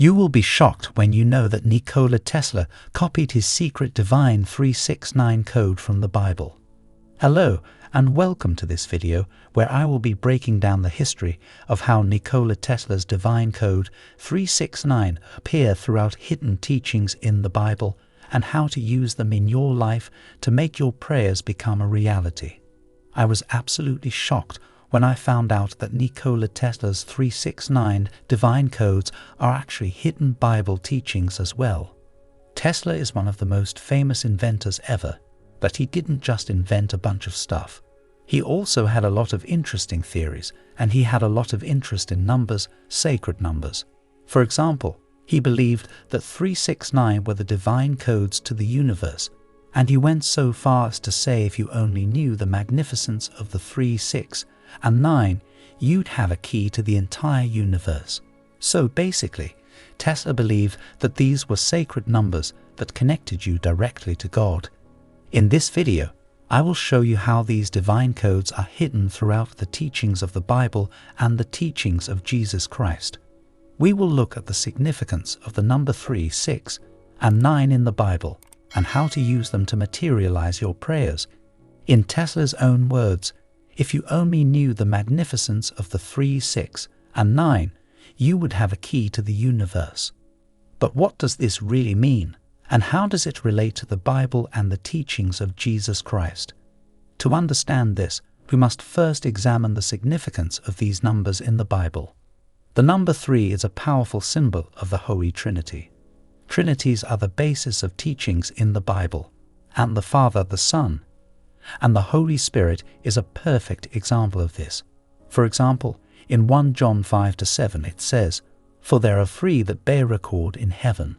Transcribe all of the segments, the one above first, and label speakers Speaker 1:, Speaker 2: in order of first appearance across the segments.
Speaker 1: You will be shocked when you know that Nikola Tesla copied his secret divine 369 code from the Bible. Hello and welcome to this video where I will be breaking down the history of how Nikola Tesla's divine code 369 appear throughout hidden teachings in the Bible and how to use them in your life to make your prayers become a reality. I was absolutely shocked when I found out that Nikola Tesla's 369 divine codes are actually hidden Bible teachings as well. Tesla is one of the most famous inventors ever, but he didn't just invent a bunch of stuff. He also had a lot of interesting theories, and he had a lot of interest in numbers, sacred numbers. For example, he believed that 369 were the divine codes to the universe, and he went so far as to say if you only knew the magnificence of the 3, 6, and 9, you'd have a key to the entire universe. So basically, Tesla believed that these were sacred numbers that connected you directly to God. In this video, I will show you how these divine codes are hidden throughout the teachings of the Bible and the teachings of Jesus Christ. We will look at the significance of the number 3, 6, and 9 in the Bible and how to use them to materialize your prayers. In Tesla's own words, if you only knew the magnificence of the 3, 6, and 9, you would have a key to the universe. But what does this really mean, and how does it relate to the Bible and the teachings of Jesus Christ? To understand this, we must first examine the significance of these numbers in the Bible. The number 3 is a powerful symbol of the Holy Trinity. Trinities are the basis of teachings in the Bible, and the Father, the Son, and the Holy Spirit is a perfect example of this. For example, in 1 John 5-7 it says, "For there are 3 that bear record in heaven,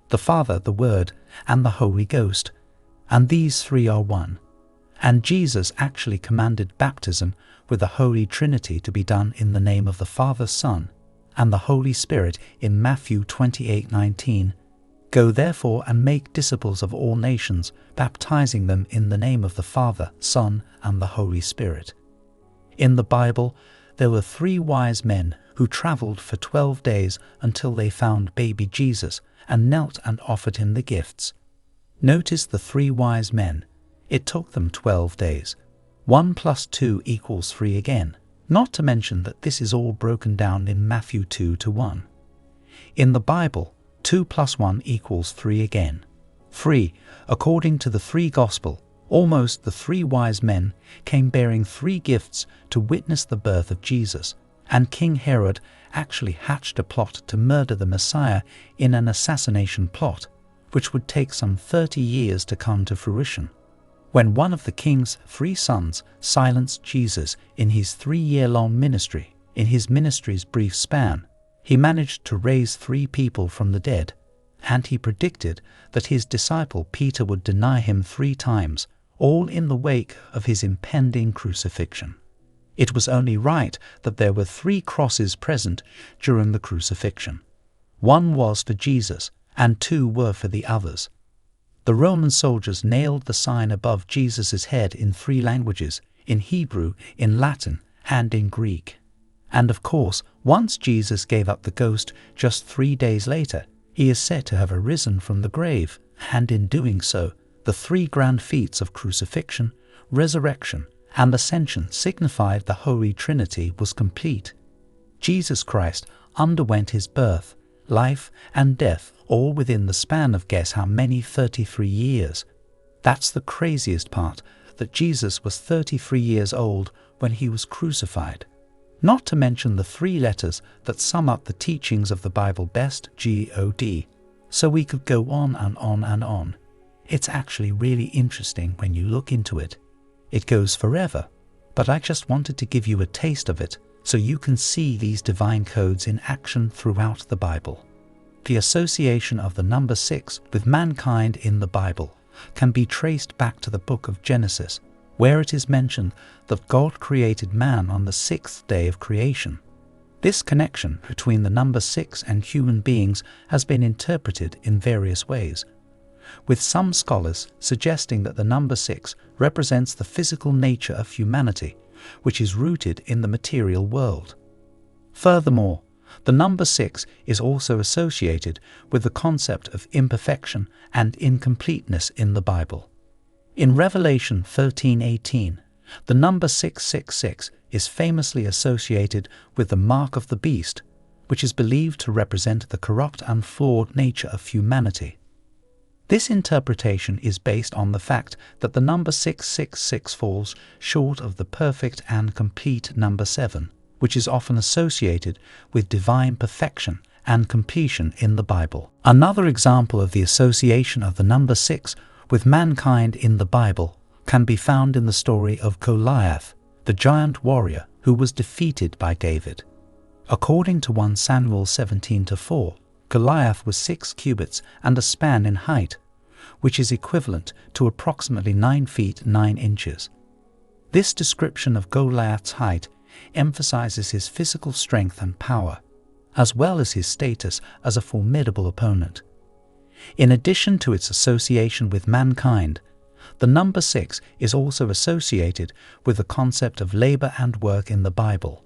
Speaker 1: the Father, the Word, and the Holy Ghost, and these 3 are one." And Jesus actually commanded baptism with the Holy Trinity to be done in the name of the Father, Son, and the Holy Spirit in Matthew 28:19. "Go therefore and make disciples of all nations, baptizing them in the name of the Father, Son, and the Holy Spirit." In the Bible, there were 3 wise men who traveled for 12 days until they found baby Jesus and knelt and offered him the gifts. Notice the 3 wise men. It took them 12 days. 1 + 2 = 3 again. Not to mention that this is all broken down in Matthew 2-1. In the Bible, 2 + 1 = 3 again. 3. According to the 3 Gospel, almost the 3 wise men came bearing 3 gifts to witness the birth of Jesus, and King Herod actually hatched a plot to murder the Messiah in an assassination plot, which would take some 30 years to come to fruition. When one of the king's 3 sons silenced Jesus in his 3-year-long ministry, in his ministry's brief span, he managed to raise 3 people from the dead, and he predicted that his disciple Peter would deny him 3 times, all in the wake of his impending crucifixion. It was only right that there were 3 crosses present during the crucifixion. 1 was for Jesus, and 2 were for the others. The Roman soldiers nailed the sign above Jesus' head in 3 languages, in Hebrew, in Latin, and in Greek. And of course, once Jesus gave up the ghost just 3 days later, he is said to have arisen from the grave, and in doing so, the 3 grand feats of crucifixion, resurrection, and ascension signified the Holy Trinity was complete. Jesus Christ underwent his birth, life, and death all within the span of guess how many 33 years. That's the craziest part, that Jesus was 33 years old when he was crucified. Not to mention the 3 letters that sum up the teachings of the Bible best, God. So we could go on and on and on. It's actually really interesting when you look into it. It goes forever, but I just wanted to give you a taste of it so you can see these divine codes in action throughout the Bible. The association of the number 6 with mankind in the Bible can be traced back to the book of Genesis, where it is mentioned that God created man on the 6th day of creation. This connection between the number 6 and human beings has been interpreted in various ways, with some scholars suggesting that the number 6 represents the physical nature of humanity, which is rooted in the material world. Furthermore, the number 6 is also associated with the concept of imperfection and incompleteness in the Bible. In Revelation 13:18, the number 666 is famously associated with the mark of the beast, which is believed to represent the corrupt and flawed nature of humanity. This interpretation is based on the fact that the number 666 falls short of the perfect and complete number 7, which is often associated with divine perfection and completion in the Bible. Another example of the association of the number 6 with mankind in the Bible can be found in the story of Goliath, the giant warrior who was defeated by David. According to 1 Samuel 17:4, Goliath was 6 cubits and a span in height, which is equivalent to approximately 9 feet 9 inches. This description of Goliath's height emphasizes his physical strength and power, as well as his status as a formidable opponent. In addition to its association with mankind, the number 6 is also associated with the concept of labor and work in the Bible.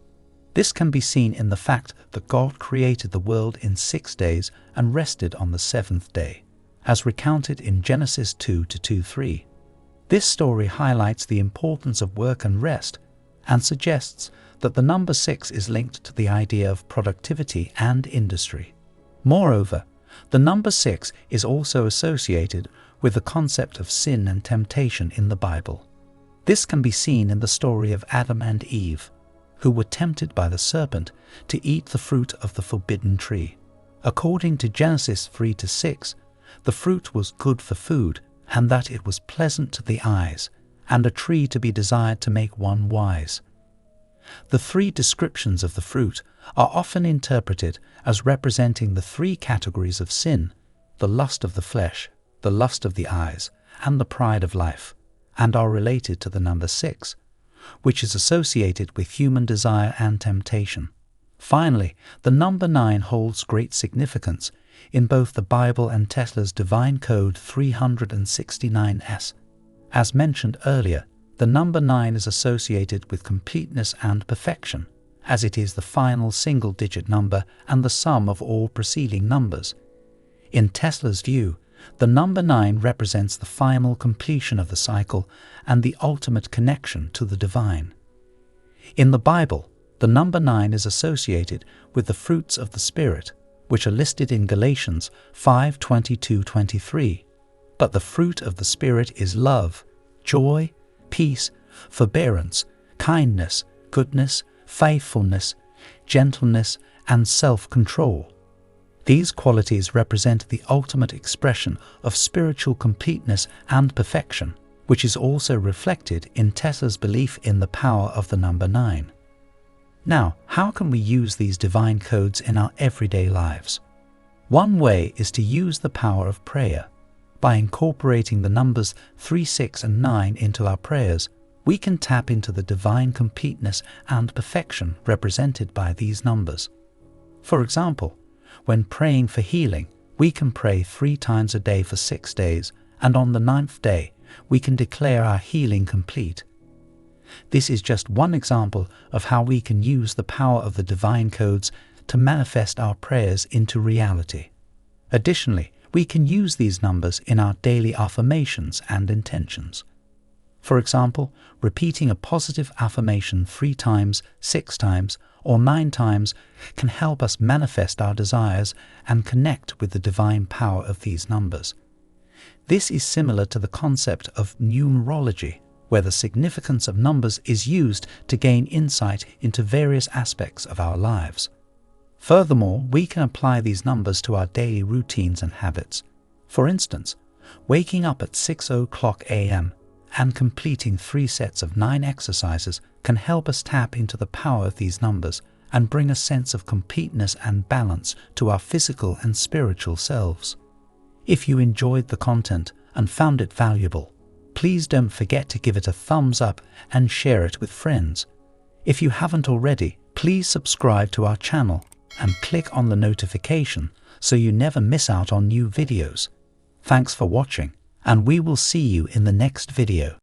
Speaker 1: This can be seen in the fact that God created the world in 6 days and rested on the 7th day, as recounted in Genesis 2:2-3. This story highlights the importance of work and rest, and suggests that the number 6 is linked to the idea of productivity and industry. Moreover, the number 6 is also associated with the concept of sin and temptation in the Bible. This can be seen in the story of Adam and Eve, who were tempted by the serpent to eat the fruit of the forbidden tree. According to Genesis 3:6, the fruit was good for food, and that it was pleasant to the eyes, and a tree to be desired to make one wise. The 3 descriptions of the fruit are often interpreted as representing the 3 categories of sin: the lust of the flesh, the lust of the eyes, and the pride of life, and are related to the number 6, which is associated with human desire and temptation. Finally, the number 9 holds great significance in both the Bible and Tesla's Divine Code 369S. As mentioned earlier, the number 9 is associated with completeness and perfection, as it is the final single-digit number and the sum of all preceding numbers. In Tesla's view, the number 9 represents the final completion of the cycle and the ultimate connection to the divine. In the Bible, the number 9 is associated with the fruits of the Spirit, which are listed in Galatians 5:22-23. But the fruit of the Spirit is love, joy, peace, forbearance, kindness, goodness, faithfulness, gentleness, and self-control. These qualities represent the ultimate expression of spiritual completeness and perfection, which is also reflected in Tesla's belief in the power of the number 9. Now, how can we use these divine codes in our everyday lives? One way is to use the power of prayer. By incorporating the numbers 3, 6, and 9 into our prayers, we can tap into the divine completeness and perfection represented by these numbers. For example, when praying for healing, we can pray 3 times a day for 6 days, and on the 9th day, we can declare our healing complete. This is just one example of how we can use the power of the divine codes to manifest our prayers into reality. Additionally, we can use these numbers in our daily affirmations and intentions. For example, repeating a positive affirmation 3 times, 6 times, or 9 times can help us manifest our desires and connect with the divine power of these numbers. This is similar to the concept of numerology, where the significance of numbers is used to gain insight into various aspects of our lives. Furthermore, we can apply these numbers to our daily routines and habits. For instance, waking up at 6:00 a.m. and completing 3 sets of 9 exercises can help us tap into the power of these numbers and bring a sense of completeness and balance to our physical and spiritual selves. If you enjoyed the content and found it valuable, please don't forget to give it a thumbs up and share it with friends. If you haven't already, please subscribe to our channel and click on the notification so you never miss out on new videos. Thanks for watching, and we will see you in the next video.